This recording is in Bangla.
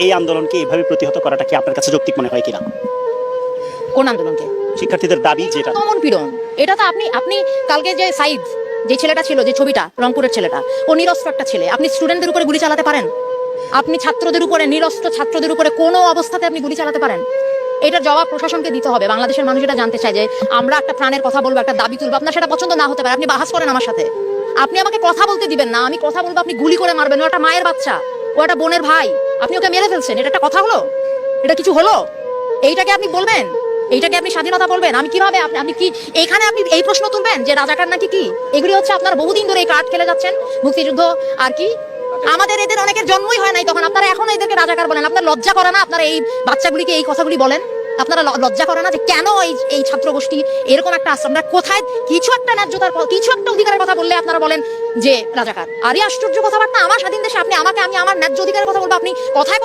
এই আন্দোলনকে এইভাবে প্রতিহত করাটা কি আপনার কাছে যৌক্তিক মনে হয় কিনা? কোন আন্দোলনকে? শিক্ষার্থীদের দাবি যেটা দমন পীড়ন, এটা তো আপনি কালকে যে সাইদ যে ছেলেটা ছিল, যে ছবিটা, রংপুরের ছেলেটা, ও নিরস্ত্র একটা ছেলে। আপনি স্টুডেন্টদের উপরে গুলি চালাতে পারেন? আপনি ছাত্রদের উপরে, নিরস্ত্র ছাত্রদের উপরে কোনো অবস্থাতে আপনি গুলি চালাতে পারেন? এটার জবাব প্রশাসনকে দিতে হবে। বাংলাদেশের মানুষ এটা জানতে চায় যে আমরা একটা প্রাণের কথা বলবো, একটা দাবি তুলবো। আপনার সেটা পছন্দ না হতে পারে, আপনি বাহাস করেন আমার সাথে, আপনি আমাকে কথা বলতে দিবেন না। আমি কথা বলবো, আপনি গুলি করে মারবেন। ও একটা মায়ের বাচ্চা, ও একটা বোনের ভাই, আপনি ওকে মেরে ফেলছেন। এটা একটা কথা হলো? এটা কিছু হলো? এইটাকে আপনি বলবেন? এইটাকে আপনি স্বাধীনতা বলবেন? আমি কিভাবে আপনি কি এইখানে আপনি এই প্রশ্ন তুলবেন যে রাজাকার নাকি কি? এগুলি হচ্ছে আপনার বহুদিন ধরে এই কার্ড খেলে যাচ্ছেন, মুক্তিযুদ্ধ আর কি। আমাদের এদের অনেকের জন্মই হয় নাই তখন, আপনারা এখন এদেরকে রাজাকার বলেন। আপনার লজ্জা করে না? আপনারা এই বাচ্চাগুলিকে এই কথাগুলি বলেন? আপনারা লজ্জা করে না যে কেন এই ছাত্র গোষ্ঠী এরকম একটা আশ্রম? আমরা কোথায় কিছু একটা ন্যায্যতার, কিছু একটা অধিকারের কথা বললে আপনারা বলেন যে রাজাকার? আরে আশ্চর্য কথাবার্তা! আমার স্বাধীন দেশে আপনি আমাকে, আমি আমার ন্যায্য অধিকারের কথা বলবো, আপনি কথায়